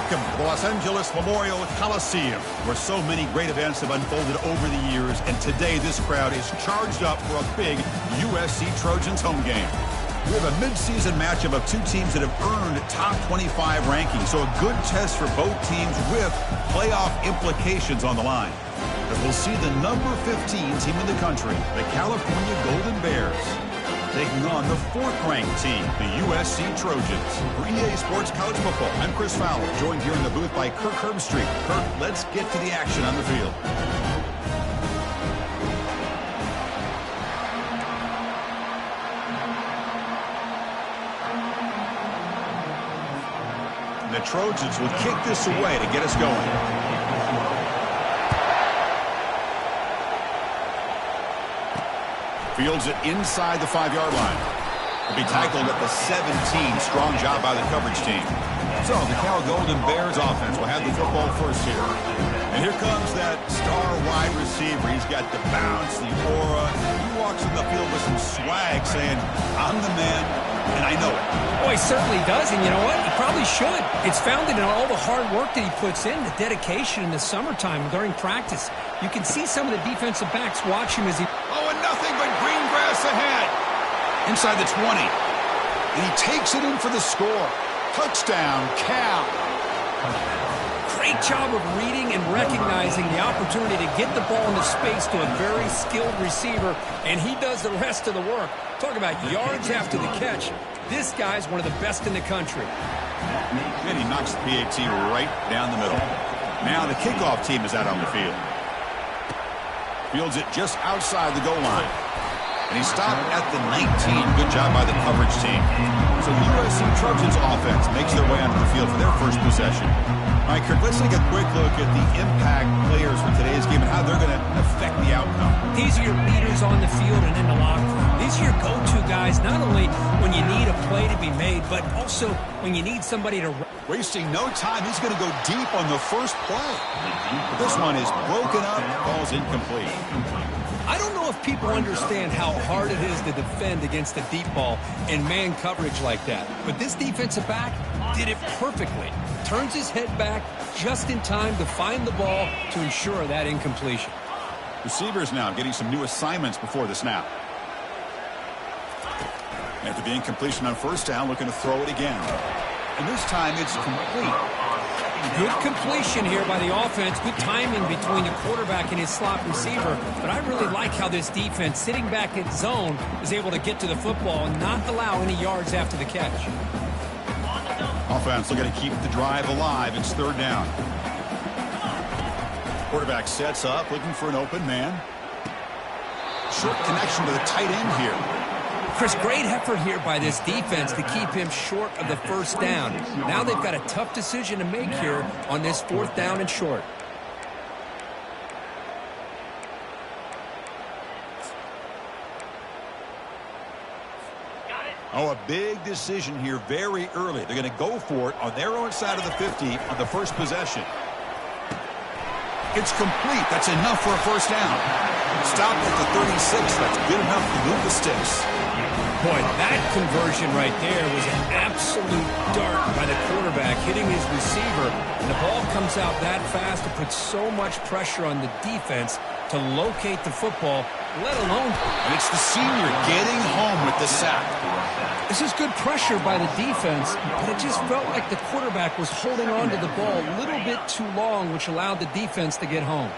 Welcome to the Los Angeles Memorial Coliseum, where so many great events have unfolded over the years, and today this crowd is charged up for a big USC Trojans home game. We have a mid-season matchup of two teams that have earned top 25 rankings, so a good test for both teams with playoff implications on the line. As we'll see the number 15 team in the country, the California Golden Bears, taking on the fourth-ranked team, the USC Trojans. For EA Sports College Football, I'm Chris Fowler, joined here in the booth by Kirk Herbstreit. Kirk, let's get to the action on the field. The Trojans will kick this away to get us going. Fields it inside the 5-yard line. Will be tackled at the 17. Strong job by the coverage team. So the Cal Golden Bears offense will have the football first here. And here comes that star wide receiver. He's got the bounce, the aura. He walks in the field with some swag saying, I'm the man, and I know it. Well, he certainly does, and you know what? He probably should. It's founded in all the hard work that he puts in, the dedication in the summertime during practice. You can see some of the defensive backs watch him as he... Oh, and nothing but green grass ahead. Inside the 20. And he takes it in for the score. Touchdown, Cal. Great job of reading and recognizing the opportunity to get the ball into space to a very skilled receiver, and he does the rest of the work. Talk about yards after the catch. This guy's one of the best in the country. And he knocks the PAT right down the middle. Now the kickoff team is out on the field. Fields it just outside the goal line. And he stopped at the 19. Good job by the coverage team. So the USC Trojans offense makes their way onto the field for their first possession. All right, Kirk, let's take a quick look at the impact players for today's game and how they're going to affect the outcome. These are your leaders on the field and in the locker room. These are your go-to guys, not only when you need a play to be made, but also when you need somebody to... Wasting no time, he's going to go deep on the first play. This one is broken up, ball's incomplete. I don't know if people understand how hard it is to defend against a deep ball in man coverage like that. But this defensive back did it perfectly. Turns his head back just in time to find the ball to ensure that incompletion. Receivers now getting some new assignments before the snap. After the incompletion on first down, looking to throw it again. And this time it's complete. Good completion here by the offense. Good timing between the quarterback and his slot receiver. But I really like how this defense, sitting back in zone, is able to get to the football and not allow any yards after the catch. Offense looking to keep the drive alive. It's third down. Quarterback sets up, looking for an open man. Short connection to the tight end here. Chris, great effort here by this defense to keep him short of the first down. Now they've got a tough decision to make here on this fourth down and short. Oh, a big decision here very early. They're going to go for it on their own side of the 50 on the first possession. It's complete. That's enough for a first down. Stopped at the 36. That's good enough to move the sticks. Boy, that conversion right there was an absolute dart by the quarterback hitting his receiver. And the ball comes out that fast to put so much pressure on the defense to locate the football, let alone... And it's the senior getting home with the sack. This is good pressure by the defense, but it just felt like the quarterback was holding on to the ball a little bit too long, which allowed the defense to get home.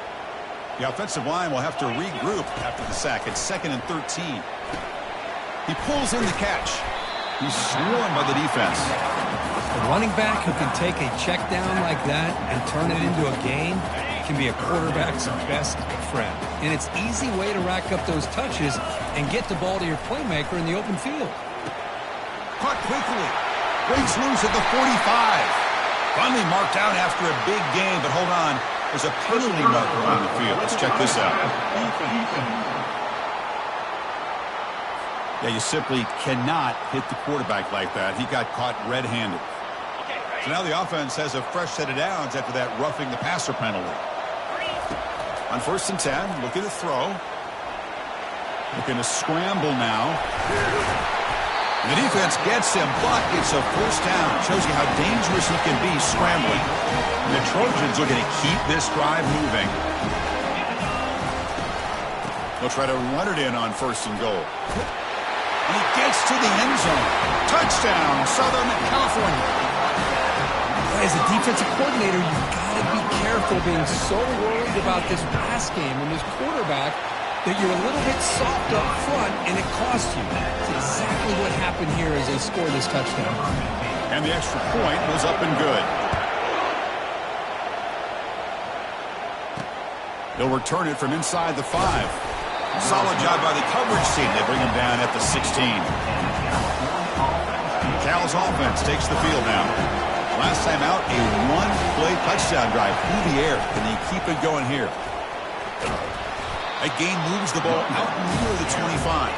The offensive line will have to regroup after the sack. It's 2nd and 13. He pulls in the catch. He's swarmed by the defense. A running back who can take a check down like that and turn it into a gain can be a quarterback's best friend. And it's an easy way to rack up those touches and get the ball to your playmaker in the open field. Caught quickly. Breaks loose at the 45. Finally marked out after a big gain, but hold on. There's a penalty marker on the field. Let's check this out. Yeah, you simply cannot hit the quarterback like that. He got caught red-handed. So now the offense has a fresh set of downs after that roughing the passer penalty. On 1st and 10, looking to throw. Looking to scramble now. The defense gets him, but it's a first down. Shows you how dangerous he can be scrambling. And the Trojans are going to keep this drive moving. They'll try to run it in on 1st and goal. And he gets to the end zone. Touchdown, Southern California. As a defensive coordinator, you've got to be careful being so worried about this pass game and this quarterback that you're a little bit soft up front and it costs you. It's exactly what happened here as they scored this touchdown. And the extra point was up and good. They'll return it from inside the 5. Solid job by the coverage team. They bring him down at the 16. Cal's offense takes the field now. Last time out, a one-play touchdown drive through the air. Can they keep it going here? That gain moves the ball out near the 25.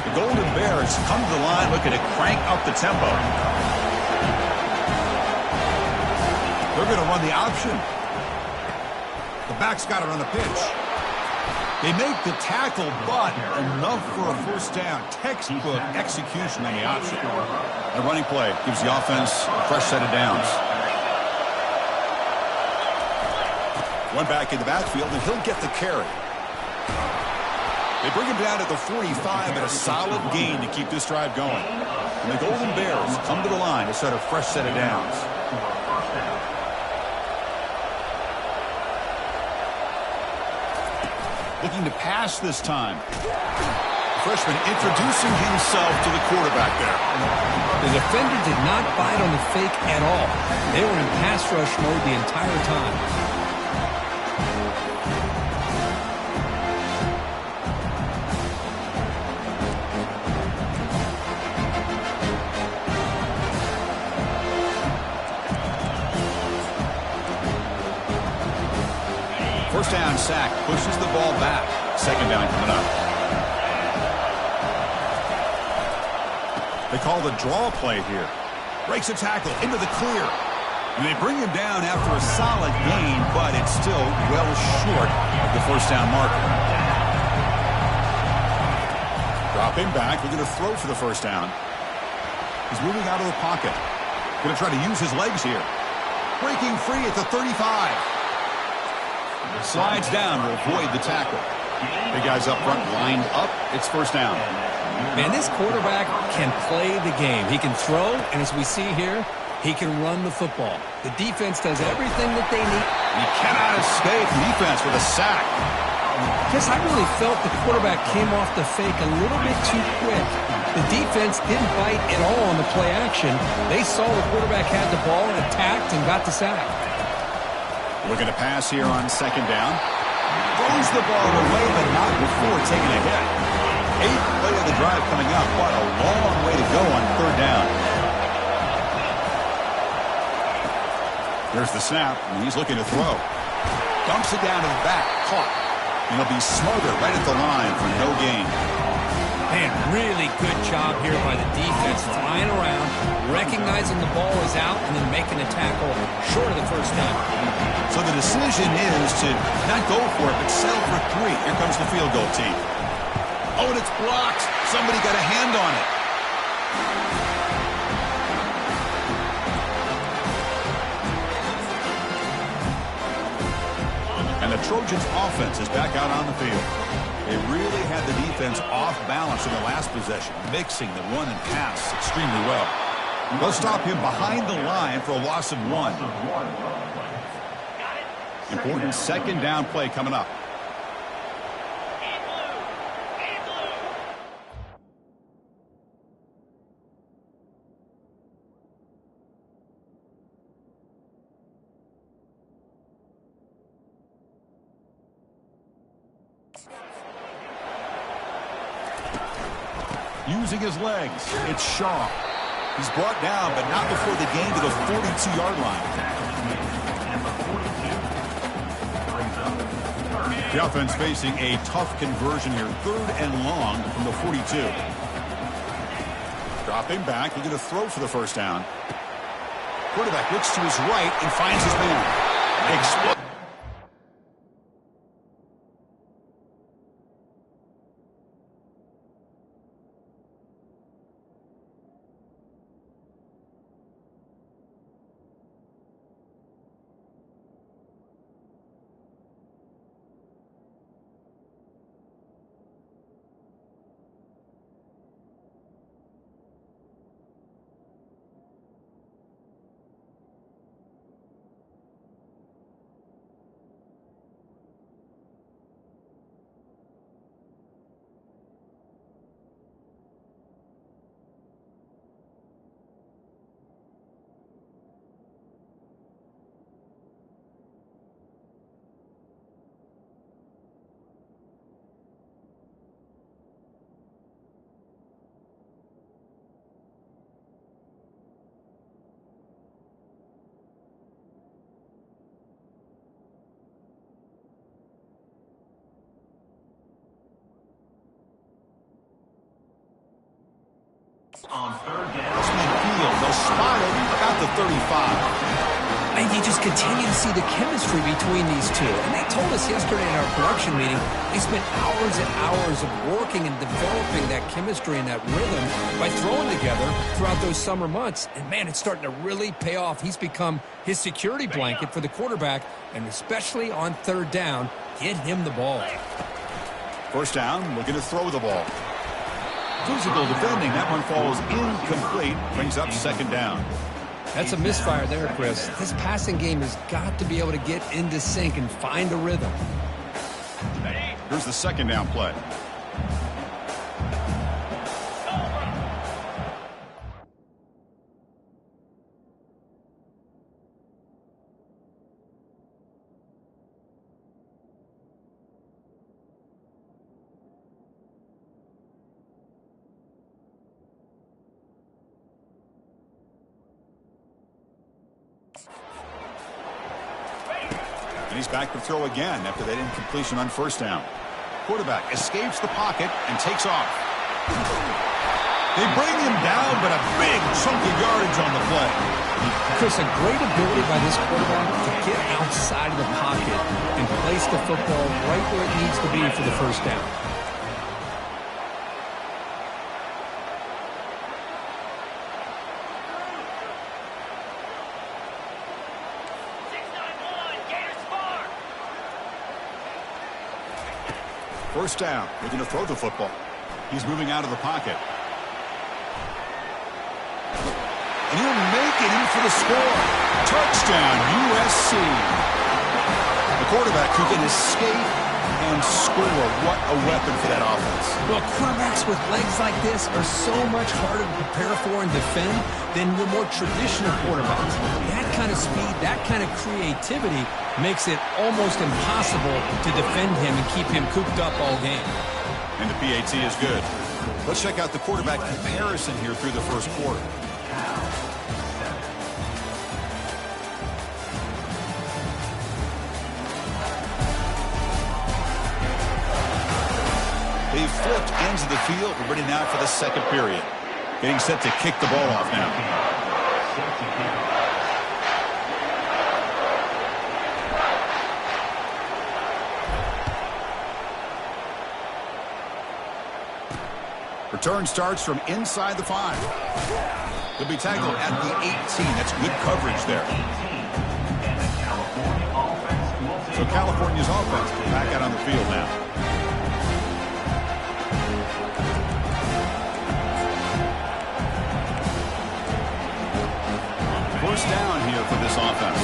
The Golden Bears come to the line looking to crank up the tempo. They're going to run the option. The back's got it on the pitch. They make the tackle, but enough for a first down. Textbook execution on the option. The running play gives the offense a fresh set of downs. One back in the backfield, and he'll get the carry. They bring him down at the 45 and a solid gain to keep this drive going. And the Golden Bears come to the line to set a fresh set of downs. Looking to pass this time. The freshman introducing himself to the quarterback there. The defender did not bite on the fake at all. They were in pass rush mode the entire time. First down sack pushes the ball back. Second down coming up. They call the draw play here. Breaks a tackle into the clear. And they bring him down after a solid gain, but it's still well short of the first down marker. Drop him back. We're going to throw for the first down. He's moving out of the pocket. Going to try to use his legs here. Breaking free at the 35. Slides down to avoid the tackle. The guys up front lined up. It's first down. Man, this quarterback can play the game. He can throw, and as we see here, he can run the football. The defense does everything that they need. He cannot escape defense with a sack. Guess I really felt the quarterback came off the fake a little bit too quick. The defense didn't bite at all on the play action. They saw the quarterback had the ball and attacked and got the sack. Looking to pass here on second down. Throws the ball away, but not before taking a hit. 8th play of the drive coming up, but a long way to go on third down. There's the snap, and he's looking to throw. Dumps it down to the back, caught. And he'll be smothered right at the line for no gain. Man, really good job here by the defense, flying around, recognizing the ball is out, and then making a tackle short of the first down. So the decision is to not go for it, but settle for 3. Here comes the field goal team. Oh, and it's blocked. Somebody got a hand on it. And the Trojans' offense is back out on the field. They really had the defense off balance in the last possession, mixing the run and pass extremely well. They'll stop him behind the line for a loss of 1. Important second down play coming up. Using his legs, it's Shaw. He's brought down, but not before the gain to the 42-yard line. The offense facing a tough conversion here. 3rd and long from the 42. Dropping back, looking to throw for the first down. Quarterback looks to his right and finds his man. On third down. This midfield, they'll spot it about the 35. And you just continue to see the chemistry between these two. And they told us yesterday in our production meeting, they spent hours and hours of working and developing that chemistry and that rhythm by throwing together throughout those summer months. And, man, it's starting to really pay off. He's become his security blanket for the quarterback, and especially on third down, get him the ball. First down, looking to throw the ball. Physical defending. That one falls incomplete. Brings up second down. That's a misfire there, Chris. This passing game has got to be able to get into sync and find a rhythm. Here's the second down play. And he's back to throw again after that incompletion on first down. Quarterback escapes the pocket and takes off. They bring him down, but a big chunk of yardage on the play. Chris, a great ability by this quarterback to get outside of the pocket and place the football right where it needs to be for the first down. First down, looking to throw the football. He's moving out of the pocket. And he'll make it in for the score. Touchdown, USC. The quarterback who can escape and score. What a weapon for that offense. Well, quarterbacks with legs like this are so much harder to prepare for and defend than your more traditional quarterbacks. That kind of speed, that kind of creativity makes it almost impossible to defend him and keep him cooped up all game. And the PAT is good. Let's check out the quarterback comparison here through the first quarter. They've flipped ends of the field. We're ready now for the second period. Getting set to kick the ball off now. Return starts from inside the 5. He'll be tackled at the 18. That's good coverage there. So California's offense back out on the field now. First down here for this offense.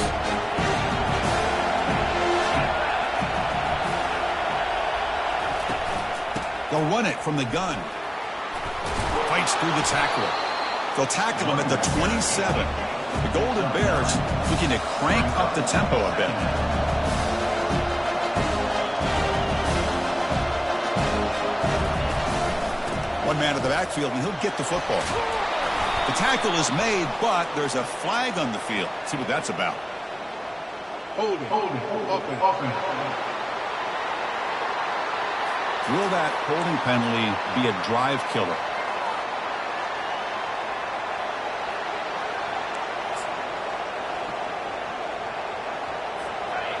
They'll run it from the gun. Fights through the tackle. They'll tackle him at the 27. The Golden Bears looking to crank up the tempo a bit. One man in the backfield, and he'll get the football. The tackle is made, but there's a flag on the field. Let's see what that's about. Holding. Will that holding penalty be a drive killer?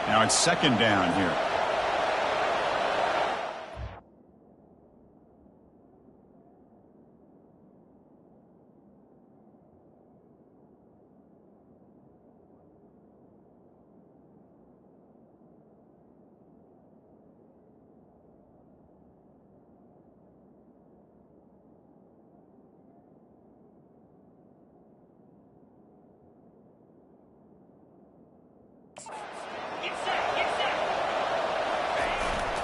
Now it's second down here.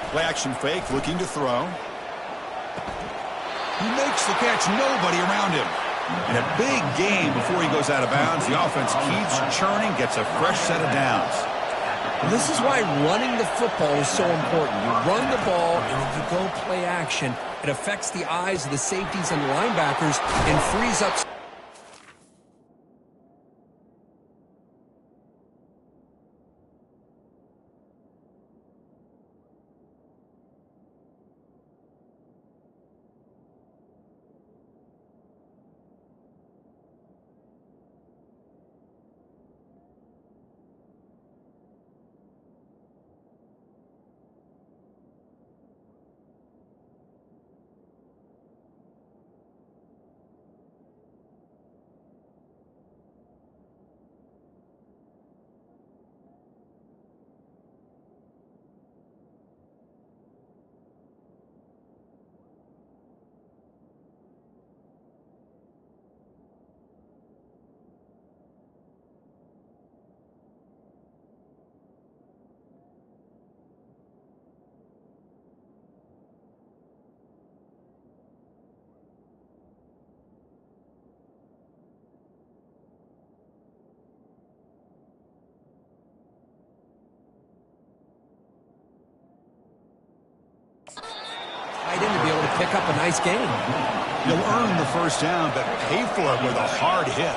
Play action fake, looking to throw. He makes the catch, nobody around him. And a big gain before he goes out of bounds. The offense keeps churning, gets a fresh set of downs. This is why running the football is so important. You run the ball, and if you go play action, it affects the eyes of the safeties and the linebackers and frees up. pick up a nice gain. You'll earn the first down, but pay for it with a hard hit.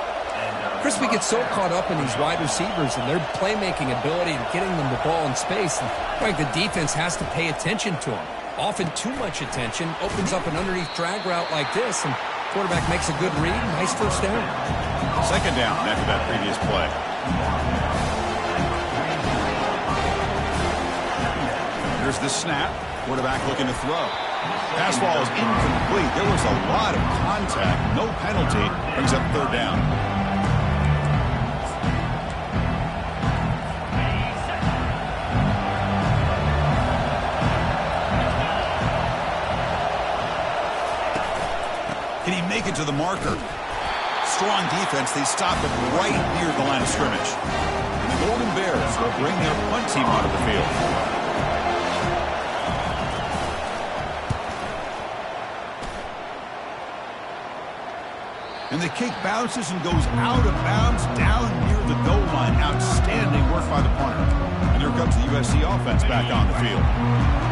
Chris, we get so caught up in these wide receivers and their playmaking ability and getting them the ball in space. And like the defense has to pay attention to them. Often too much attention opens up an underneath drag route like this, and quarterback makes a good read. Nice first down. Second down after that previous play. Here's the snap. Quarterback looking to throw. Pass ball is incomplete. There was a lot of contact. No penalty. Brings up third down. Can he make it to the marker? Strong defense. They stop it right near the line of scrimmage. And the Golden Bears will bring their punt team onto the field. And the kick bounces and goes out of bounds down near the goal line. Outstanding work by the punter. And here comes the USC offense back on the field.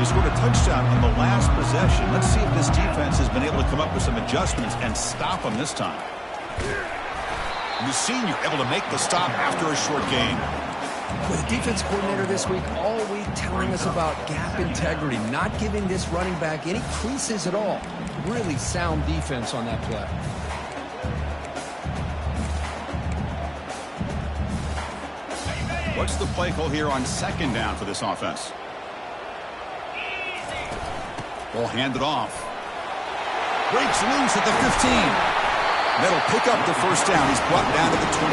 They scored a touchdown on the last possession. Let's see if this defense has been able to come up with some adjustments and stop them this time. The senior able to make the stop after a short gain. With the defense coordinator this week, all week telling us about gap integrity, not giving this running back any creases at all. Really sound defense on that play. What's the play call here on second down for this offense? Ball handed off. Breaks loose at the 15. That'll pick up the first down. He's brought down to the 21.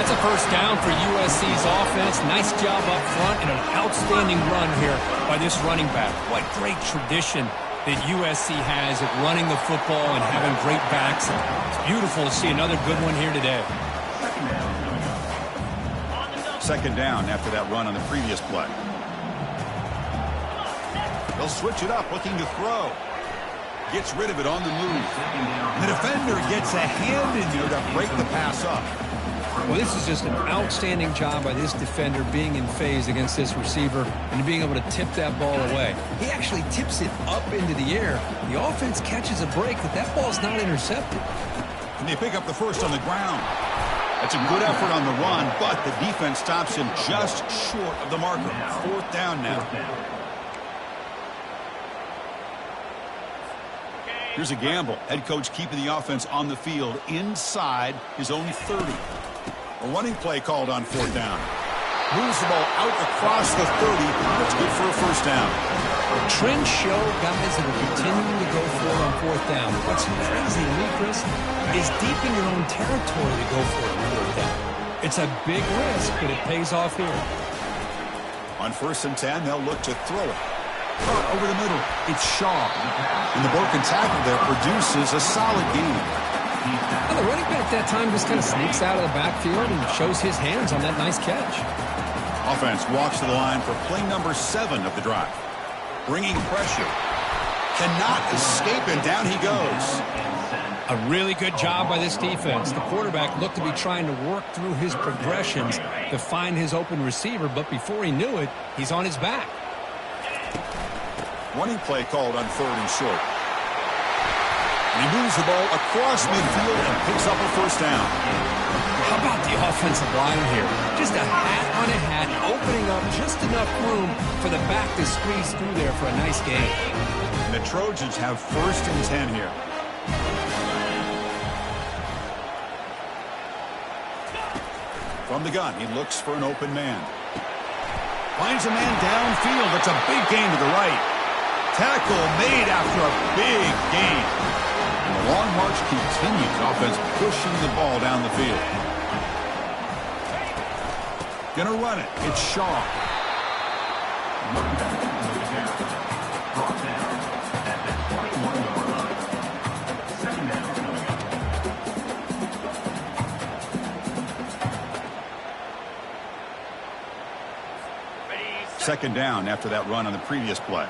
That's a first down for USC's offense. Nice job up front and an outstanding run here by this running back. What great tradition that USC has at running the football and having great backs. It's beautiful to see another good one here today. Second down after that run on the previous play. They'll switch it up, looking to throw. Gets rid of it on the move. The defender gets a hand in there to break the pass up. Well, this is just an outstanding job by this defender being in phase against this receiver and being able to tip that ball away. He actually tips it up into the air. The offense catches a break, but that ball's not intercepted. And they pick up the first on the ground. That's a good effort on the run, but the defense stops him just short of the marker. Fourth down now. Here's a gamble. Head coach keeping the offense on the field inside his own 30. A running play called on fourth down. Moves the ball out across the 30. That's good for a first down. Trends show guys that are continuing to go for it on fourth down. What's crazy to me, Chris, is deep in your own territory to go for it on fourth down. It's a big risk, but it pays off here. On 1st and 10, they'll look to throw it. Over the middle, it's Shaw. And the broken tackle there produces a solid gain. Well, the running back that time just kind of sneaks out of the backfield and shows his hands on that nice catch. Offense walks to the line for play number 7 of the drive. Bringing pressure. Cannot escape, and down he goes. A really good job by this defense. The quarterback looked to be trying to work through his progressions to find his open receiver, but before he knew it, he's on his back. Running play called on 3rd and short. And he moves the ball across midfield and picks up a first down. How about the offensive line here? Just a hat on a hat, opening up just enough room for the back to squeeze through there for a nice gain. And the Trojans have 1st and 10 here. From the gun, he looks for an open man. Finds a man downfield. That's a big gain to the right. Tackle made after a big gain. And the long march continues. Offense pushing the ball down the field. Gonna run it. It's Shaw. Second down after that run on the previous play.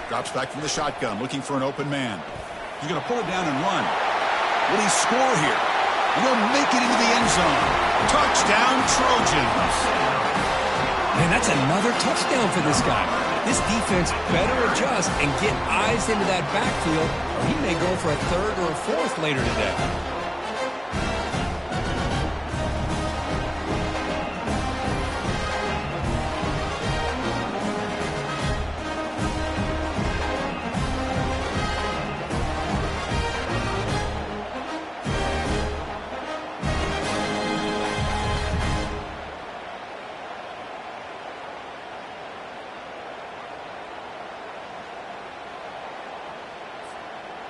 Drops back from the shotgun, looking for an open man. He's going to pull it down and run. Will he score here? And he'll make it into the end zone. Touchdown, Trojans. Man, that's another touchdown for this guy. This defense better adjust and get eyes into that backfield, or he may go for a third or a fourth later today.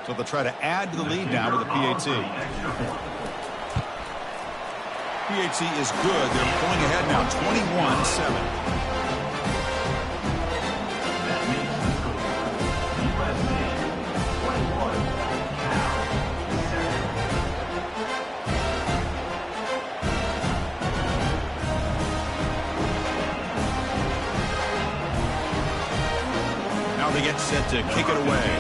So they'll try to add to the lead now with a PAT. PAT is good. They're pulling ahead now, 21-7. Now they get set to kick it away.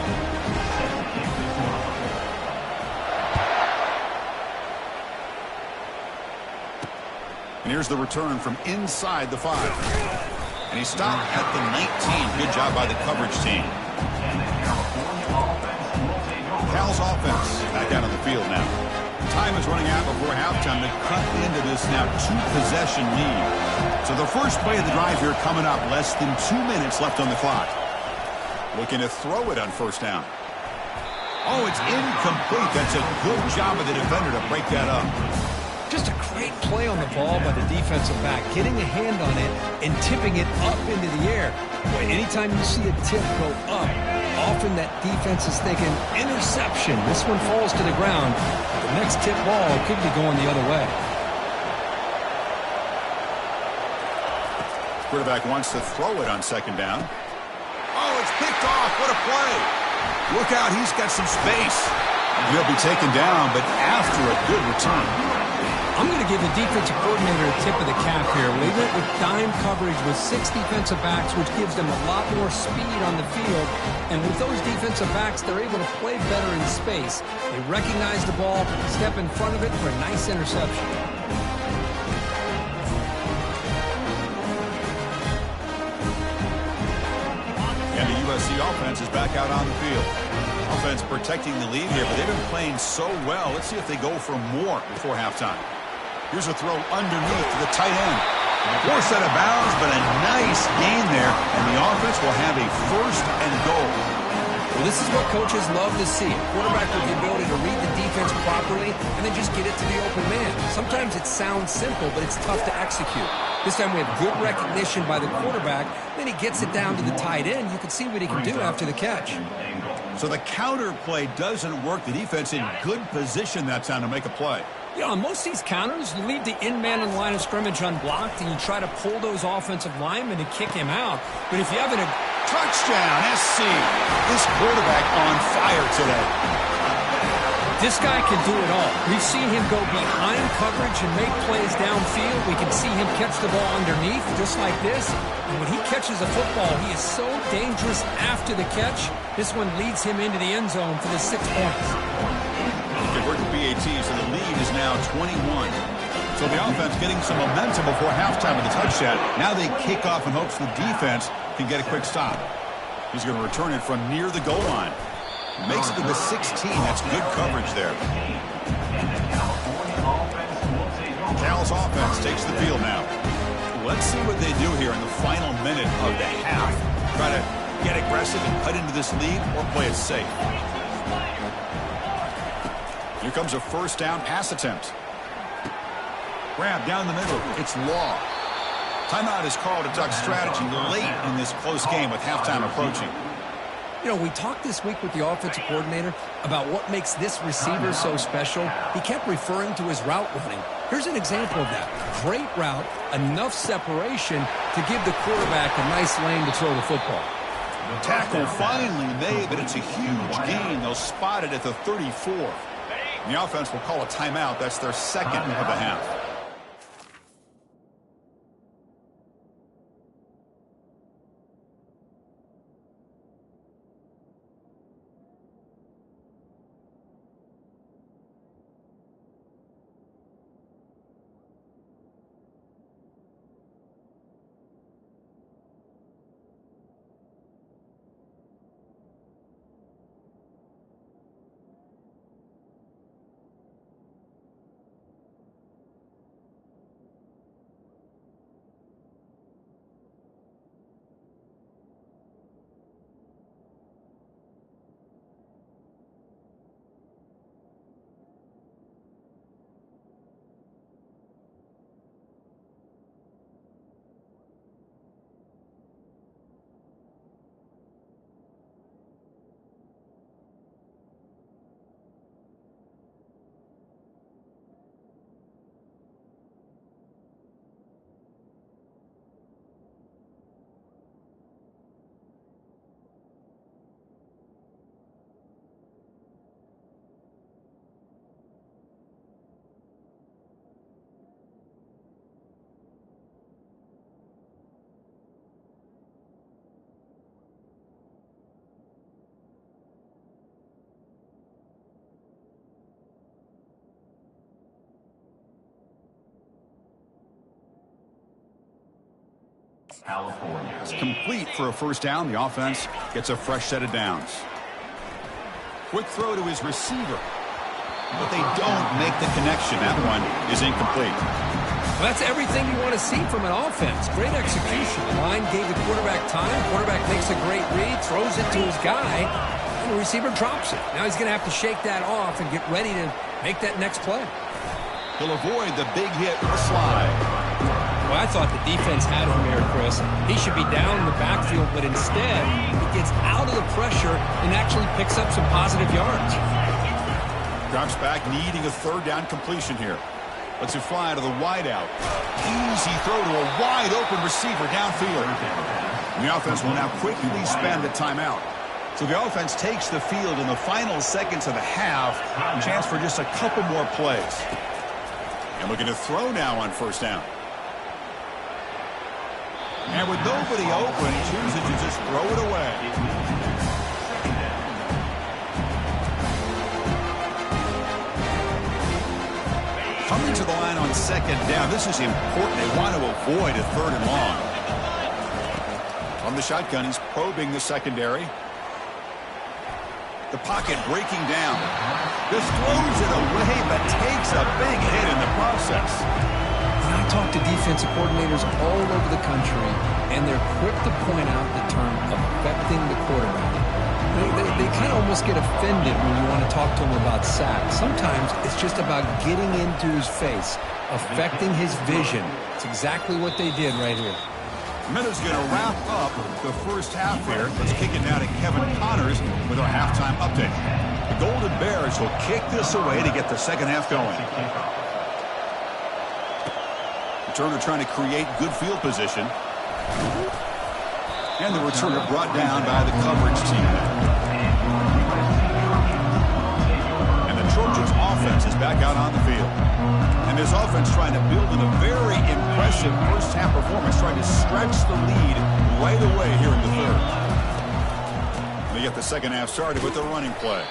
And here's the return from inside the 5. And he stopped at the 19. Good job by the coverage team. Cal's offense back out on the field now. Time is running out before halftime to cut into this now 2-possession lead. So the first play of the drive here coming up. Less than 2 minutes left on the clock. Looking to throw it on first down. Oh, it's incomplete. That's a good job of the defender to break that up. Just a great play on the ball by the defensive back, getting a hand on it and tipping it up into the air. Boy, anytime you see a tip go up, often that defense is thinking interception. This one falls to the ground. The next tip ball could be going the other way. Quarterback wants to throw it on second down. Oh, it's picked off. What a play. Look out, he's got some space. He'll be taken down, but after a good return. I'm going to give the defensive coordinator a tip of the cap here. They went with dime coverage with 6 defensive backs, which gives them a lot more speed on the field. And with those defensive backs, they're able to play better in space. They recognize the ball, step in front of it for a nice interception. And the USC offense is back out on the field. Offense protecting the lead here, but they've been playing so well. Let's see if they go for more before halftime. Here's a throw underneath to the tight end. Forced out of bounds, but a nice gain there, and the offense will have a first and goal. Well, this is what coaches love to see. A quarterback with the ability to read the defense properly and then just get it to the open man. Sometimes it sounds simple, but it's tough to execute. This time we have good recognition by the quarterback. Then he gets it down to the tight end. You can see what he can do after the catch. So the counter play doesn't work. The defense in good position that time to make a play. You know, on most of these counters, you leave the in-man in the line of scrimmage unblocked, and you try to pull those offensive linemen to kick him out. But if you have a touchdown, SC. This quarterback on fire today. This guy can do it all. We've seen him go behind coverage and make plays downfield. We can see him catch the ball underneath, just like this. And when he catches a football, he is so dangerous after the catch. This one leads him into the end zone for the 6 points. Convert to BAT, so the lead is now 21. So the offense getting some momentum before halftime with the touchdown. Now they kick off in hopes the defense can get a quick stop. He's going to return it from near the goal line. Makes it to the 16. That's good coverage there. Cal's offense takes the field now. Let's see what they do here in the final minute of the half. Try to get aggressive and cut into this lead or play it safe. Here comes a first down pass attempt. Grab down the middle. It's Law. Timeout is called to talk strategy late in this close game with halftime approaching. You know, we talked this week with the offensive coordinator about what makes this receiver so special. He kept referring to his route running. Here's an example of that. Great route, enough separation to give the quarterback a nice lane to throw the football. The tackle finally made, but it's a huge gain. They'll spot it at the 34. The offense will call a timeout. That's their second of the half. It's complete for a first down. The offense gets a fresh set of downs. Quick throw to his receiver. But they don't make the connection. That one is incomplete. Well, that's everything you want to see from an offense. Great execution. The line gave the quarterback time. Quarterback makes a great read, throws it to his guy, and the receiver drops it. Now he's going to have to shake that off and get ready to make that next play. He'll avoid the big hit with a slide. Well, I thought the defense had him there, Chris. He should be down in the backfield, but instead he gets out of the pressure and actually picks up some positive yards. Drops back, needing a third down completion here. Lets it fly to the wideout. Easy throw to a wide-open receiver downfield. And the offense will now quickly spend the timeout. So the offense takes the field in the final seconds of the half. Chance for just a couple more plays. And looking to throw now on first down. And with nobody open, he chooses to just throw it away. Coming to the line on second down. This is important. They want to avoid a third and long. On the shotgun, he's probing the secondary. The pocket breaking down. Just throws it away, but takes a big hit in the process. And I talk to defensive coordinators all over the country, and they're quick to point out the term affecting the quarterback. They kind of almost get offended when you want to talk to them about sacks. Sometimes it's just about getting into his face, affecting his vision. It's exactly what they did right here. Minutes going to wrap up the first half here. Let's kick it now to Kevin Connors with our halftime update. The Golden Bears will kick this away to get the second half going. Returner trying to create good field position. And the returner brought down by the coverage team. And the Trojans offense is back out on the field. And this offense trying to build in a very impressive first half performance, trying to stretch the lead right away here in the third. And they get the second half started with the running play.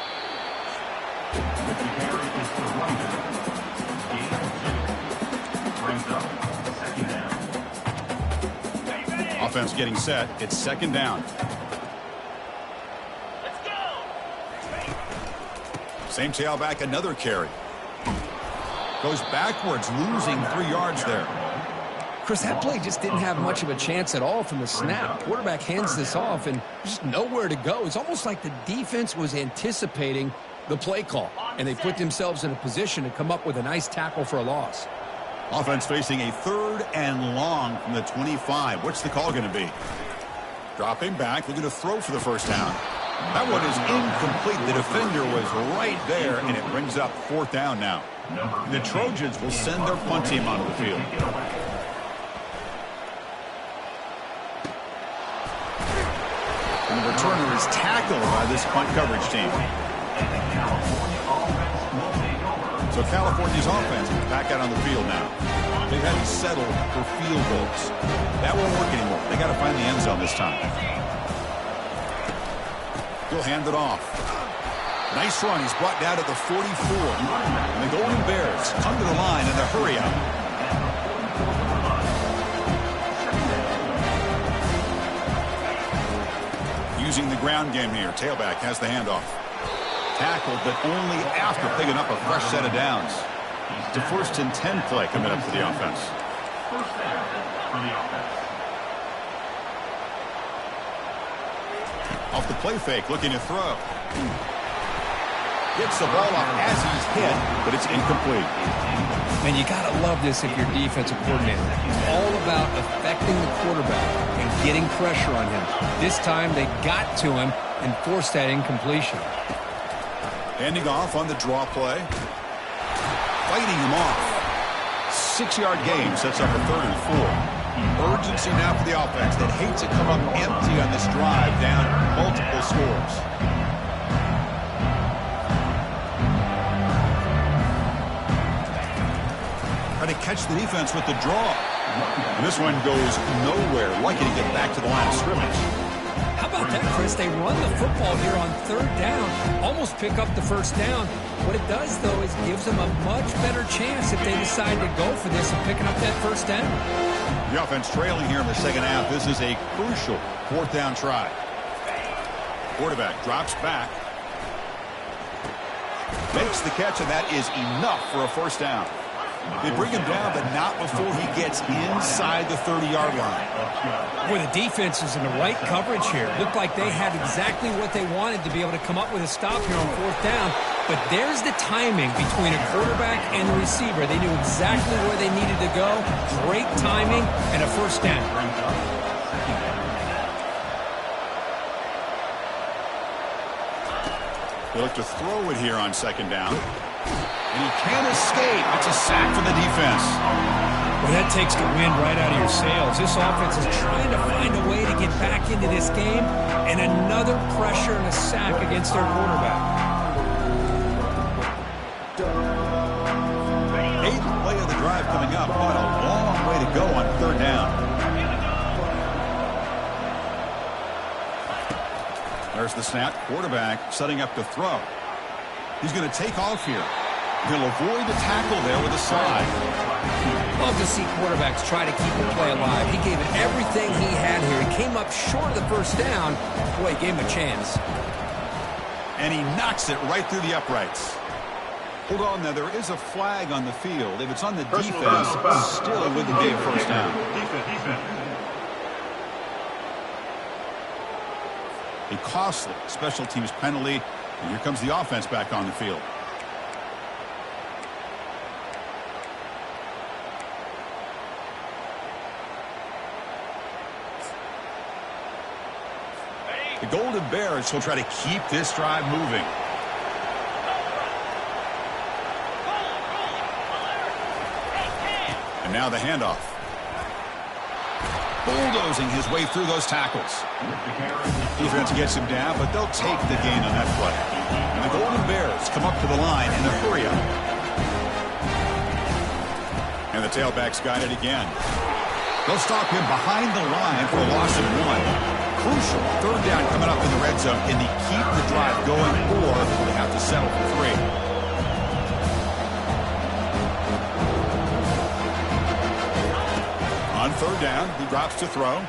Offense getting set. It's second down. Let's go. Same tailback, another carry. Goes backwards, losing 3 yards there. Chris, that play just didn't have much of a chance at all from the snap. Quarterback hands this off and just nowhere to go. It's almost like the defense was anticipating the play call, and they put themselves in a position to come up with a nice tackle for a loss. Offense facing a third and long from the 25. What's the call going to be? Dropping back, looking to throw for the first down. That one is incomplete. The defender was right there, and it brings up fourth down now. The Trojans will send their punt team onto the field. And the returner is tackled by this punt coverage team. So California's offense is back out on the field now. They've had to settle for field goals. That won't work anymore. They got to find the end zone this time. He'll hand it off. Nice run. He's brought down to the 44. And the Golden Bears come to the line in the hurry up. Using the ground game here. Tailback has the handoff. Tackled, but only after picking up a fresh set of downs. It's a 1st and 10 play coming up for the offense. First down for the offense. Off the play fake, looking to throw. Gets the ball off as he's hit, but it's incomplete. And you got to love this if you're defensive coordinator. It's all about affecting the quarterback and getting pressure on him. This time they got to him and forced that incompletion. Handing off on the draw play. Fighting him off. 6-yard gain sets up a 3rd and 4. Urgency now for the offense that hates to come up empty on this drive, down multiple scores. Trying to catch the defense with the draw. And this one goes nowhere. Lucky to get back to the line of scrimmage. How about about that, Chris? They run the football here on third down, almost pick up the first down. What it does, though, is gives them a much better chance if they decide to go for this and picking up that first down. The offense trailing here in the second half. This is a crucial fourth down try. Quarterback drops back. Makes the catch, and that is enough for a first down. They bring him down, but not before he gets inside the 30-yard line. Boy, the defense is in the right coverage here. Looked like they had exactly what they wanted to be able to come up with a stop here on fourth down. But there's the timing between a quarterback and the receiver. They knew exactly where they needed to go. Great timing and a first down. They look to throw it here on second down. And he can't escape. It's a sack for the defense. Well, that takes the wind right out of your sails. This offense is trying to find a way to get back into this game, and another pressure and a sack against their quarterback. Eighth play of the drive coming up, but a long way to go on third down. There's the snap. Quarterback setting up to throw. He's going to take off here. He'll avoid the tackle there with a slide. Love to see quarterbacks try to keep the play alive. He gave it everything he had here. He came up short of the first down. Boy, he gave him a chance. And he knocks it right through the uprights. Hold on now, there is a flag on the field. If it's on the defense, still it wouldn't be a first down. A costly special teams penalty. And here comes the offense back on the field. The Golden Bears will try to keep this drive moving. And now the handoff. Bulldozing his way through those tackles. Defense gets him down, but they'll take the gain on that play. And the Golden Bears come up to the line in a hurry-up. And the tailbacks got it again. They'll stop him behind the line for a loss of one. Crucial third down coming up in the red zone. Can they keep the drive going, or will they have to settle for three? On third down, he drops to throw.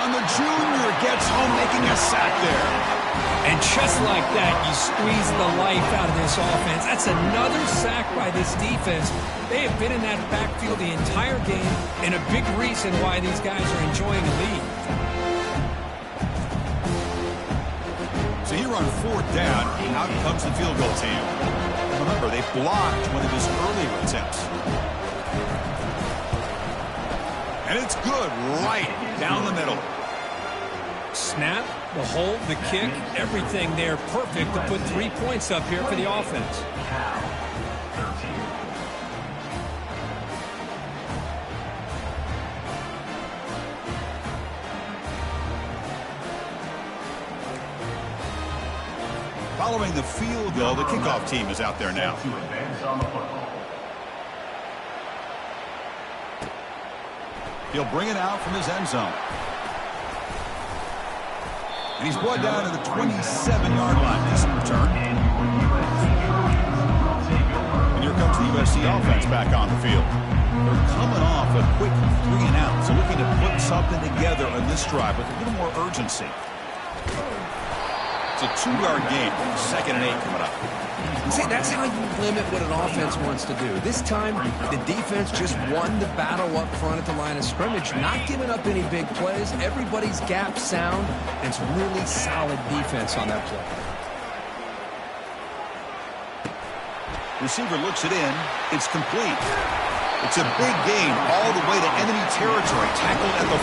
And the junior gets home, making a sack there. And just like that, you squeeze the life out of this offense. That's another sack by this defense. They have been in that backfield the entire game, and a big reason why these guys are enjoying a lead. So here on fourth down, out comes the field goal team. Remember, they blocked one of his earlier attempts. And it's good right down the middle. Snap, the hold, the kick, everything there perfect to put 3 points up here for the offense. Following the field goal, the kickoff team is out there now. He'll bring it out from his end zone. And he's brought down to the 27-yard line. Decent return. And here comes the USC offense back on the field. They're coming off a quick 3 and out, so looking to put something together on this drive with a little more urgency. It's a 2-yard gain. 2nd and 8 coming up. See, that's how you limit what an offense wants to do. This time, the defense just won the battle up front at the line of scrimmage, not giving up any big plays. Everybody's gap sound, and it's really solid defense on that play. Receiver looks it in. It's complete. It's a big gain all the way to enemy territory, tackled at the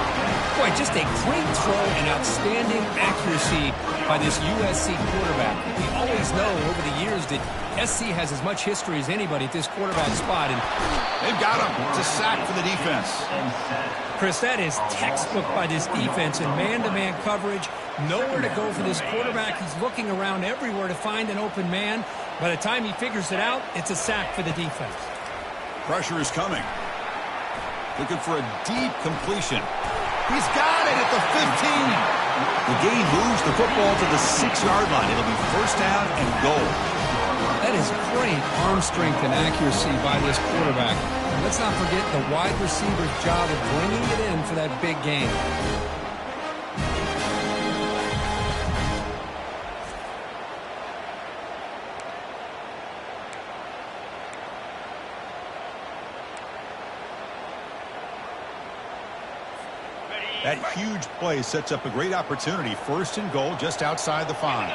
45. Boy, just a great throw and outstanding accuracy by this USC quarterback. We always know over the years that SC has as much history as anybody at this quarterback spot. And they've got him. It's a sack for the defense. Chris, that is textbook by this defense in man-to-man coverage. Nowhere to go for this quarterback. He's looking around everywhere to find an open man. By the time he figures it out, it's a sack for the defense. Pressure is coming. Looking for a deep completion. He's got it at the 15. The gain moves the football to the 6-yard line. It'll be first down and goal. That is great arm strength and accuracy by this quarterback. And let's not forget the wide receiver's job of bringing it in for that big gain. That huge play sets up a great opportunity. First and goal just outside the 5.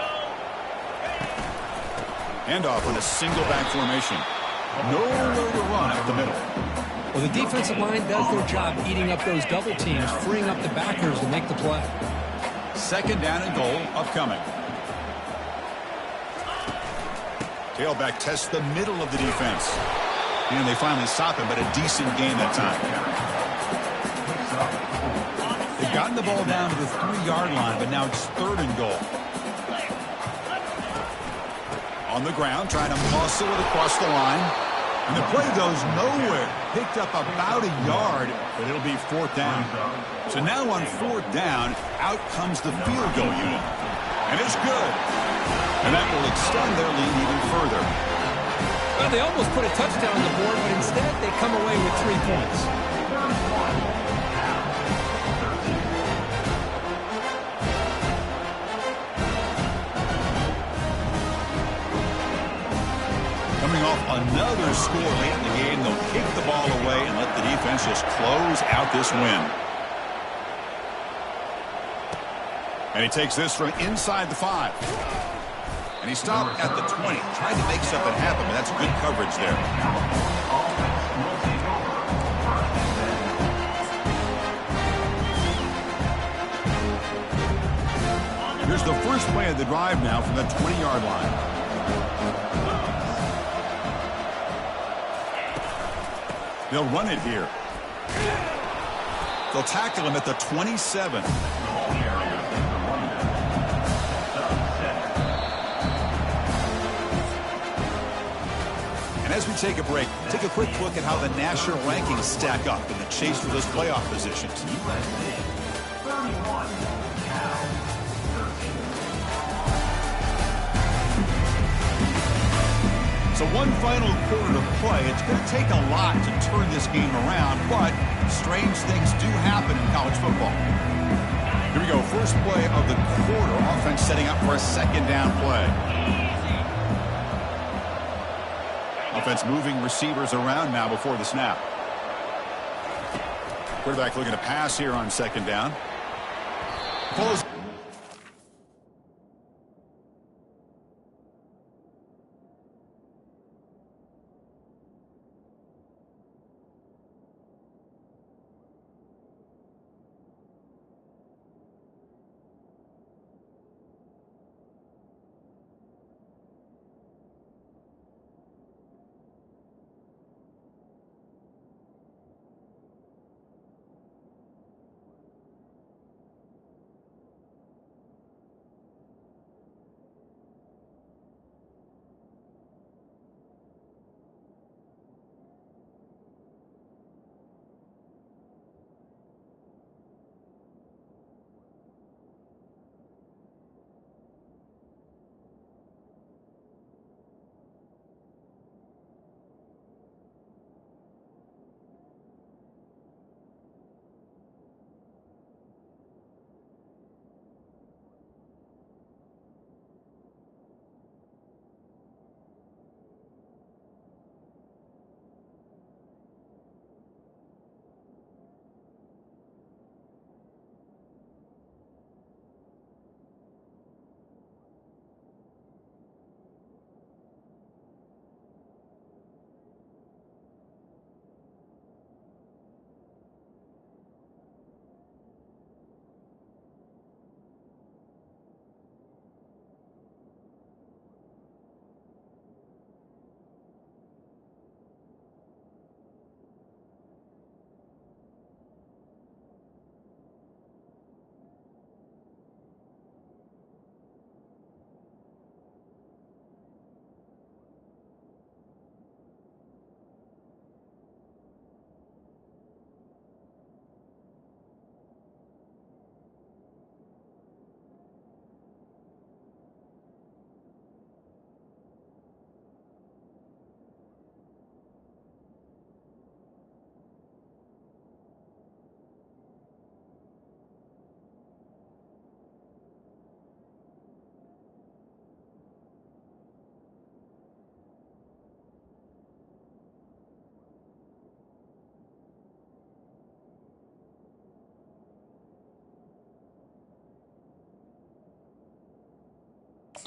Handoff in a single back formation. Nowhere to run up the middle. Well, the defensive line does their job eating up those double teams, freeing up the backers to make the play. Second down and goal upcoming. Tailback tests the middle of the defense. And they finally stop him, but a decent gain that time. They've gotten the ball down to the 3-yard line, but now it's third and goal. On the ground, trying to muscle it across the line. And the play goes nowhere. Picked up about a yard, but it'll be fourth down. So now on fourth down, out comes the field goal unit. And it's good. And that will extend their lead even further. Well, they almost put a touchdown on the board, but instead they come away with 3 points. Coming off another score late in the game, they'll kick the ball away and let the defense just close out this win. And he takes this from inside the 5. And he stopped at the 20, trying to make something happen, but that's good coverage there. Here's the first play of the drive now from the 20-yard line. They'll run it here. They'll tackle him at the 27. And as we take a break, take a quick look at how the national rankings stack up in the chase for those playoff positions. So one final quarter to play. It's going to take a lot to turn this game around, but strange things do happen in college football. Here we go. First play of the quarter. Offense setting up for a second down play. Offense moving receivers around now before the snap. Quarterback looking to pass here on second down. Pulls.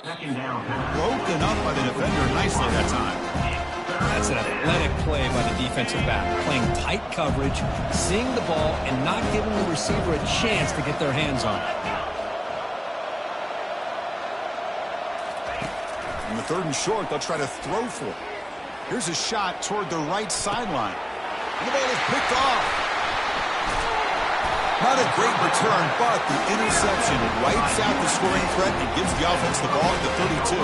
Second down. Broken up by the defender nicely that time. That's an athletic play by the defensive back, playing tight coverage, seeing the ball, and not giving the receiver a chance to get their hands on it. In the 3rd and short, they'll try to throw for it. Here's a shot toward the right sideline. And the ball is picked off. Not a great return, but the interception wipes out the scoring threat and gives the offense the ball at the 32.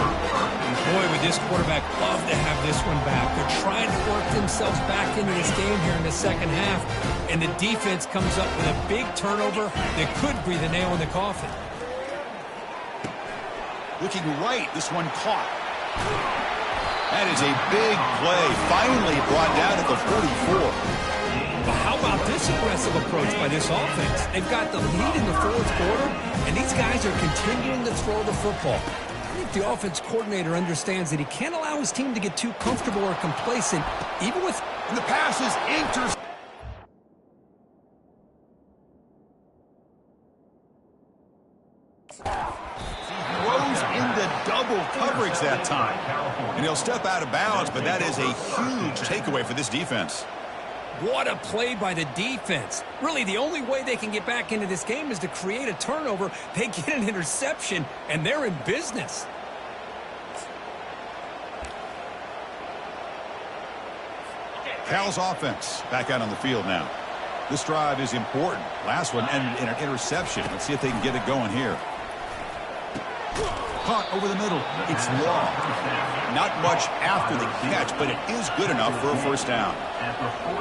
Boy, would this quarterback love to have this one back. They're trying to work themselves back into this game here in the second half, and the defense comes up with a big turnover that could be the nail in the coffin. Looking right, this one caught. That is a big play, finally brought down at the 44. But how about this aggressive approach by this offense? They've got the lead in the 4th quarter, and these guys are continuing to throw the football. I think the offense coordinator understands that he can't allow his team to get too comfortable or complacent, even with... And the pass is intercepted. Throws into double coverage that time. And he'll step out of bounds, but that is a huge takeaway for this defense. What a play by the defense. Really, the only way they can get back into this game is to create a turnover. They get an interception, and they're in business. Cal's offense back out on the field now. This drive is important. Last one ended in an interception. Let's see if they can get it going here. Caught over the middle. It's long. Not much after the catch, but it is good enough for a 1st down.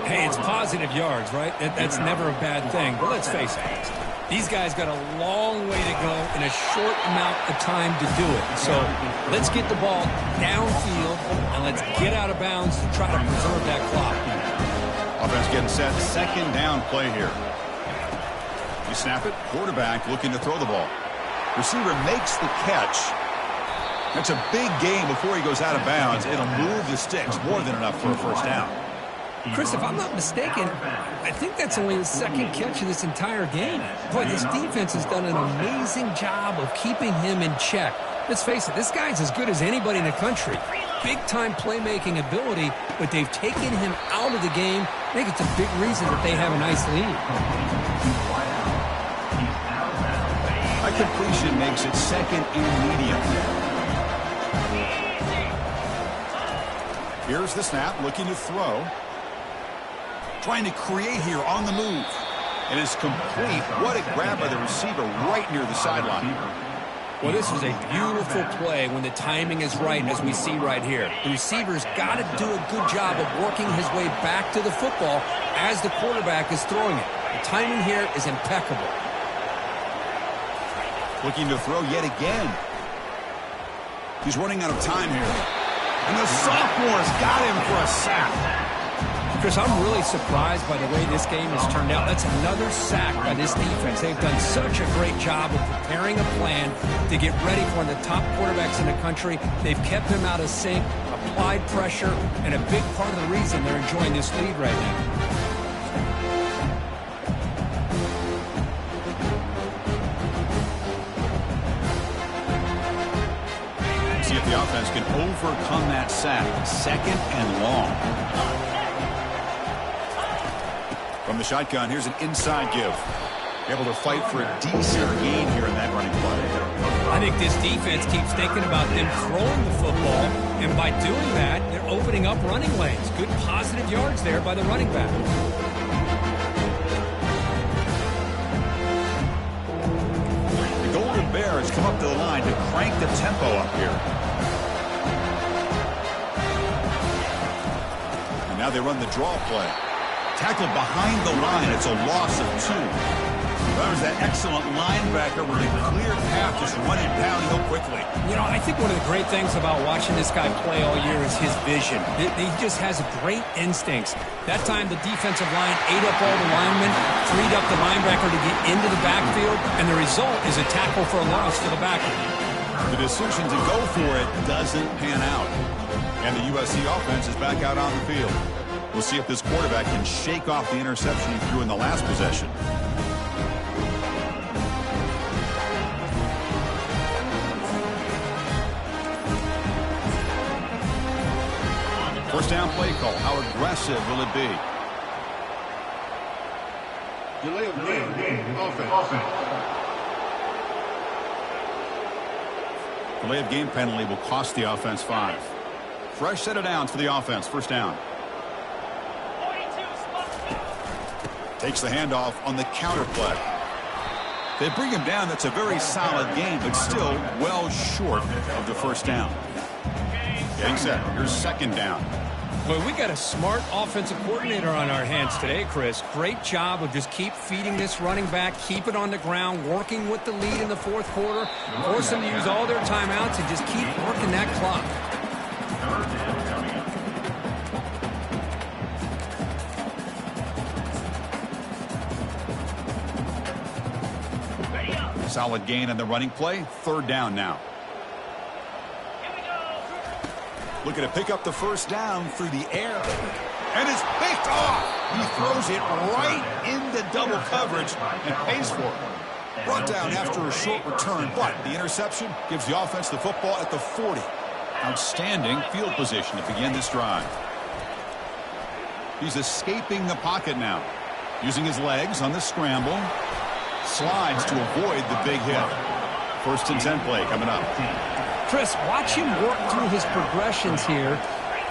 Hey, it's positive yards, right? That's never a bad thing. But let's face it, these guys got a long way to go in a short amount of time to do it. So let's get the ball downfield, and let's get out of bounds to try to preserve that clock. Offense getting set. 2nd down play here. You snap it. Quarterback looking to throw the ball. Receiver makes the catch. That's a big gain before he goes out of bounds. It'll move the sticks, more than enough for a 1st down. Chris, if I'm not mistaken, I think that's only his 2nd catch of this entire game. Boy, this defense has done an amazing job of keeping him in check. Let's face it, this guy's as good as anybody in the country. Big-time playmaking ability, but they've taken him out of the game. I think it's a big reason that they have a nice lead. That completion makes it 2nd and medium. Here's the snap, looking to throw. Trying to create here on the move. It is complete. What a grab by the receiver right near the sideline. Well, this is a beautiful play when the timing is right, as we see right here. The receiver's got to do a good job of working his way back to the football as the quarterback is throwing it. The timing here is impeccable. Looking to throw yet again. He's running out of time here. And the sophomore's got him for a sack. Chris, I'm really surprised by the way this game has turned out. That's another sack by this defense. They've done such a great job of preparing a plan to get ready for one of the top quarterbacks in the country. They've kept him out of sync, applied pressure, and a big part of the reason they're enjoying this lead right now. See if the offense can overcome that sack. 2nd and long. From the shotgun, here's an inside give. Able to fight for a decent gain here in that running play. I think this defense keeps thinking about them throwing the football, and by doing that, they're opening up running lanes. Good positive yards there by the running back. The Golden Bears come up to the line to crank the tempo up here. And now they run the draw play. Tackled behind the line. It's a loss of 2. That was that excellent linebacker with a clear path, just running downhill quickly. You know, I think one of the great things about watching this guy play all year is his vision. He just has great instincts. That time, the defensive line ate up all the linemen, freed up the linebacker to get into the backfield, and the result is a tackle for a loss for the backer. The decision to go for it doesn't pan out. And the USC offense is back out on the field. We'll see if this quarterback can shake off the interception he threw in the last possession. First down play call. How aggressive will it be? Delay of game. Offense. Delay of game penalty will cost the offense 5. Fresh set of downs for the offense. First down. Takes the handoff on the counter play. They bring him down. That's a very solid game, but still well short of the first down. Getting set. Here's second down. Well, we got a smart offensive coordinator on our hands today, Chris. Great job of just keep feeding this running back, keep it on the ground, working with the lead in the fourth quarter, force them to use all their timeouts, and just keep working that clock. Solid gain on the running play. Third down now. Looking to pick up the first down through the air. And it's picked off. He throws it right into double coverage and pays for it. Brought down after a short return, but the interception gives the offense the football at the 40. Outstanding field position to begin this drive. He's escaping the pocket now. Using his legs on the scramble. Slides to avoid the big hit. First and 10 play coming up. Chris, watch him work through his progressions here.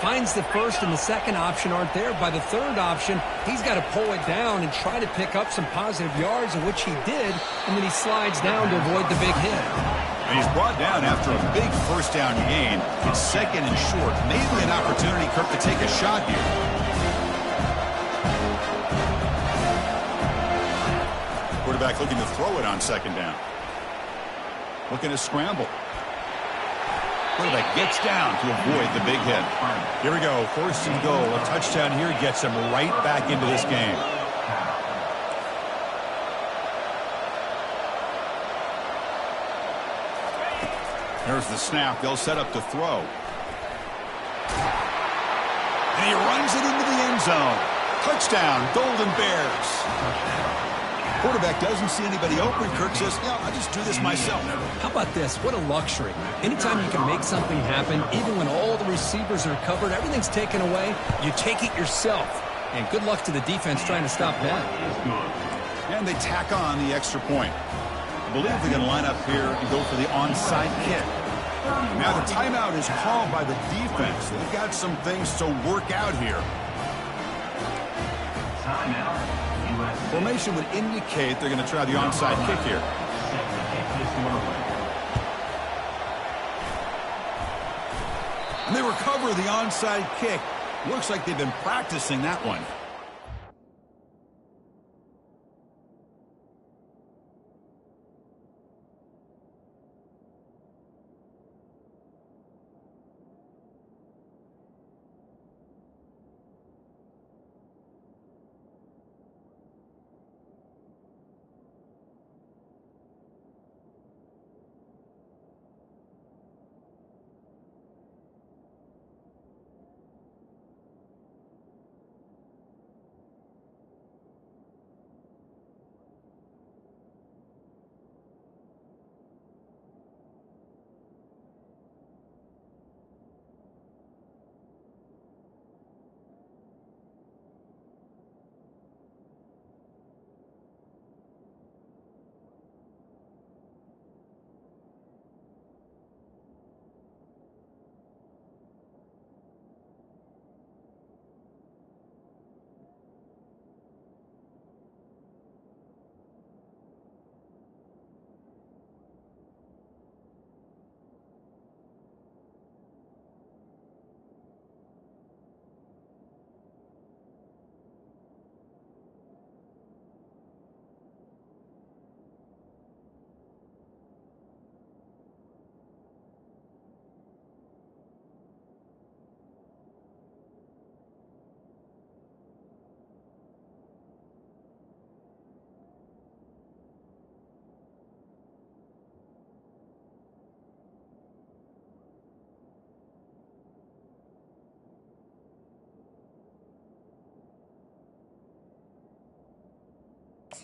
Finds the first and the second option aren't there. By the third option, he's got to pull it down and try to pick up some positive yards, of which he did, and then he slides down to avoid the big hit. And he's brought down after a big first down gain. It's second and short. Maybe an opportunity, Kirk, to take a shot here. Quarterback looking to throw it on second down. Looking to scramble. Quarterback gets down to avoid the big hit. Here we go. First and goal. A touchdown here gets him right back into this game. There's the snap. They'll set up to throw. And he runs it into the end zone. Touchdown, Golden Bears. Quarterback doesn't see anybody open. Kirk says, yeah, I'll just do this myself. How about this? What a luxury. Anytime you can make something happen, even when all the receivers are covered, everything's taken away, you take it yourself. And good luck to the defense trying to stop that. And they tack on the extra point. I believe they're going to line up here and go for the onside kick. Now the timeout is called by the defense. They've got some things to work out here. Formation would indicate they're going to try the onside kick here. And they recover the onside kick. Looks like they've been practicing that one.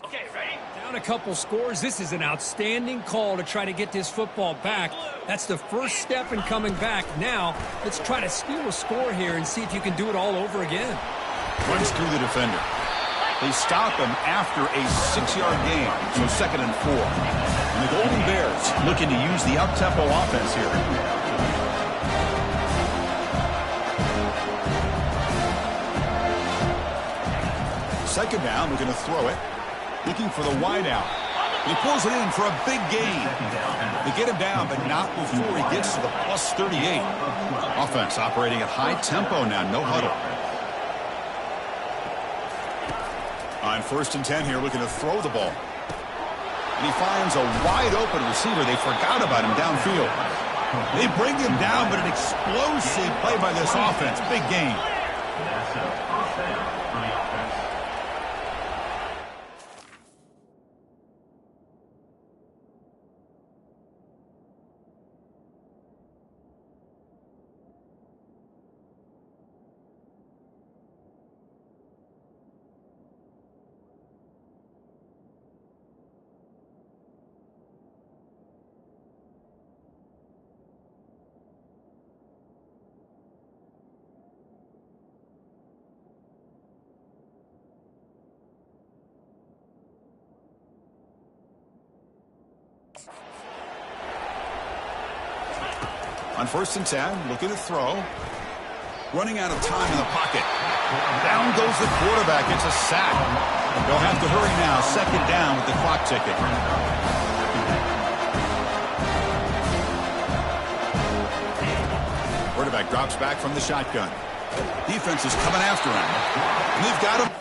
Okay, ready? Down a couple scores. This is an outstanding call to try to get this football back. That's the first step in coming back. Now, let's try to steal a score here and see if you can do it all over again. Runs through the defender. They stop him after a 6-yard gain, so 2nd and 4. And the Golden Bears looking to use the up-tempo offense here. Second down, looking to throw it. Looking for the wide out. He pulls it in for a big gain. They get him down, but not before he gets to the plus 38. Offense operating at high tempo now, no huddle. On 1st and 10 here, looking to throw the ball. And he finds a wide open receiver. They forgot about him downfield. They bring him down, but an explosive play by this offense. Big gain. That's a first down for the offense. On 1st and 10, looking to throw. Running out of time in the pocket. Down goes the quarterback. It's a sack. They'll have to hurry now. 2nd down with the clock ticking. Quarterback drops back from the shotgun. Defense is coming after him. And they've got him.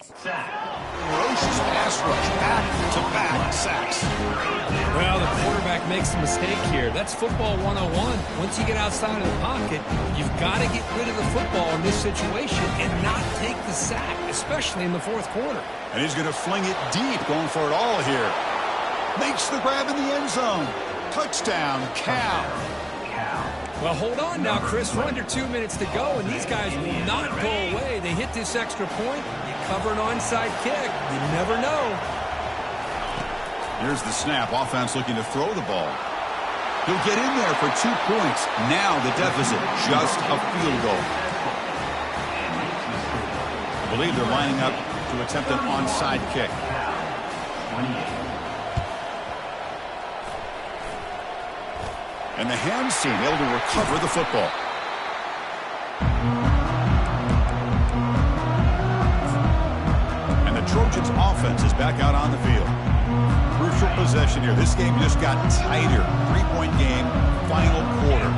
Sack. Ferocious pass rush, back-to-back sacks. Well, the quarterback makes a mistake here. That's football 101. Once you get outside of the pocket, you've got to get rid of the football in this situation and not take the sack, especially in the fourth quarter. And he's going to fling it deep, going for it all here. Makes the grab in the end zone. Touchdown, Cal. Well, hold on now, Chris. We're under 2 minutes to go, and these guys will not go away. They hit this extra point. You cover an onside kick. You never know. Here's the snap. Offense looking to throw the ball. He'll get in there for 2 points. Now the deficit, just a field goal. I believe they're lining up to attempt an onside kick. 28. And the hands team able to recover the football. And the Trojans offense is back out on the field. Crucial possession here. This game just got tighter. 3-point game, final quarter.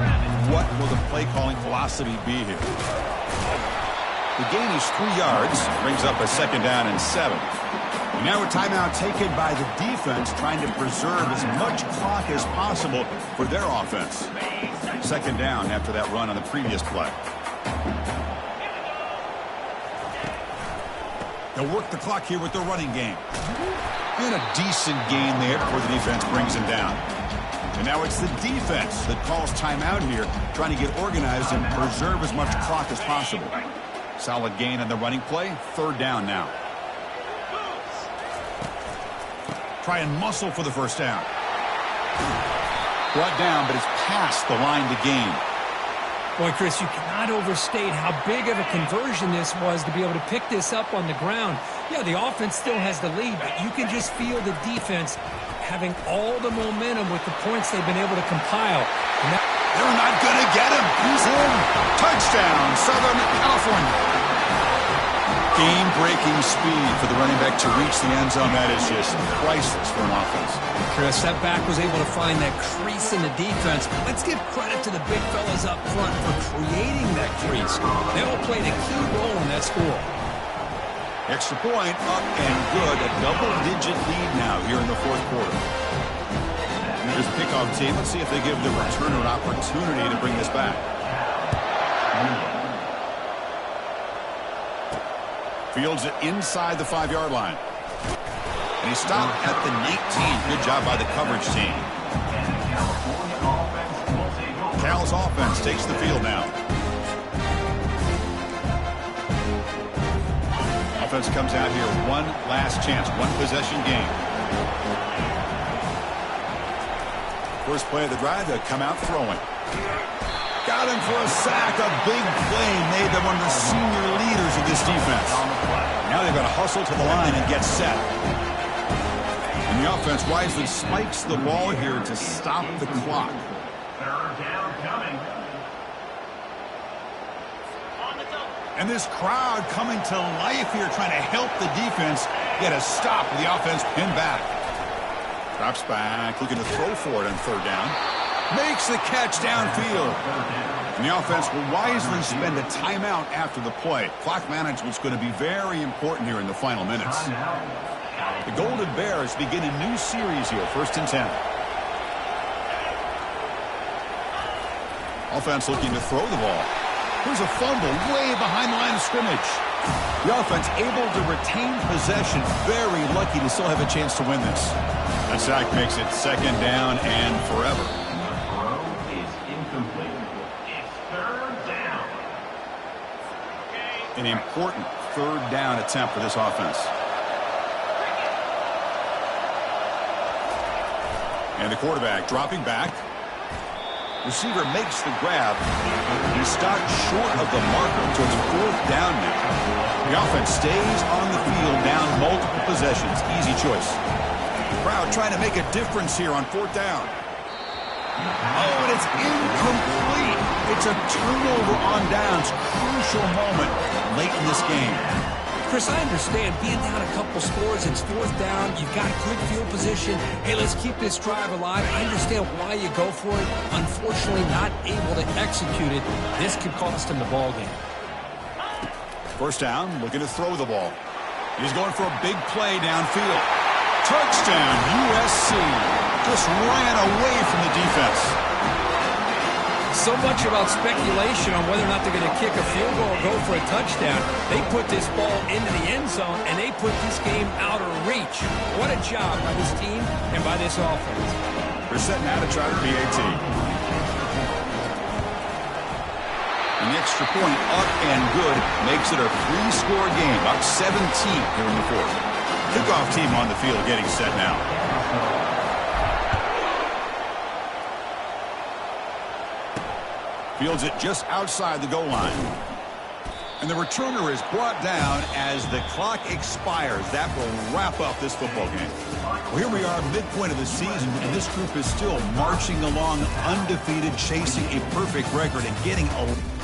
What will the play calling philosophy be here? The gain is 3 yards, brings up a 2nd down and 7. And now a timeout taken by the defense, trying to preserve as much clock as possible for their offense. 2nd down after that run on the previous play. They'll work the clock here with their running game. And a decent gain there before the defense brings him down. And now it's the defense that calls timeout here, trying to get organized and preserve as much clock as possible. Solid gain on the running play. 3rd down now. Try and muscle for the 1st down. Brought down, but it's past the line to gain. Boy, Chris, you cannot overstate how big of a conversion this was to be able to pick this up on the ground. Yeah, the offense still has the lead, but you can just feel the defense having all the momentum with the points they've been able to compile. They're not going to get him. He's in. Touchdown, Southern California. Game-breaking speed for the running back to reach the end zone. That is just priceless for an offense. Chris, that back was able to find that crease in the defense. Let's give credit to the big fellas up front for creating that crease. They all played a key role in that score. Extra point up and good. A double-digit lead now here in the fourth quarter. Here's the kickoff team. Let's see if they give the returner an opportunity to bring this back. Fields it inside the 5-yard line. And he stopped at the 19. Good job by the coverage team. Cal's offense takes the field now. Offense comes out here. One last chance. One possession game. First play of the drive, they come out throwing. Got him for a sack. A big play made them one of the senior leaders of this defense. Now they've got to hustle to the line and get set. And the offense wisely spikes the ball here to stop the clock. 3rd down coming. And this crowd coming to life here, trying to help the defense get a stop with the offense pinned back. Drops back, looking to throw for it on 3rd down. Makes the catch downfield. And the offense will wisely spend a timeout after the play. Clock management's going to be very important here in the final minutes. The Golden Bears begin a new series here, 1st and 10. Offense looking to throw the ball. Here's a fumble way behind the line of scrimmage. The offense able to retain possession. Very lucky to still have a chance to win this. That sack makes it 2nd down and forever. Throw is incomplete. It's 3rd down. An important 3rd down attempt for this offense. And the quarterback dropping back. Receiver makes the grab. He stopped short of the marker towards 4th down now. The offense stays on the field down multiple possessions. Easy choice. Crowd trying to make a difference here on 4th down. Oh, and it's incomplete. It's a turnover on downs. Crucial moment late in this game. Chris, I understand being down a couple scores, it's 4th down, you've got good field position. Hey, let's keep this drive alive. I understand why you go for it. Unfortunately, not able to execute it. This could cost him the ball game. 1st down, looking to throw the ball. He's going for a big play downfield. Touchdown, USC. Just ran away from the defense. So much about speculation on whether or not they're going to kick a field goal or go for a touchdown. They put this ball into the end zone, and they put this game out of reach. What a job by this team and by this offense. We're setting out to try the PAT. An extra point up and good makes it a 3-score game. Up 17 here in the fourth. Kickoff team on the field getting set now. Fields it just outside the goal line. And the returner is brought down as the clock expires. That will wrap up this football game. Well, here we are, midpoint of the season, and this group is still marching along undefeated, chasing a perfect record and getting a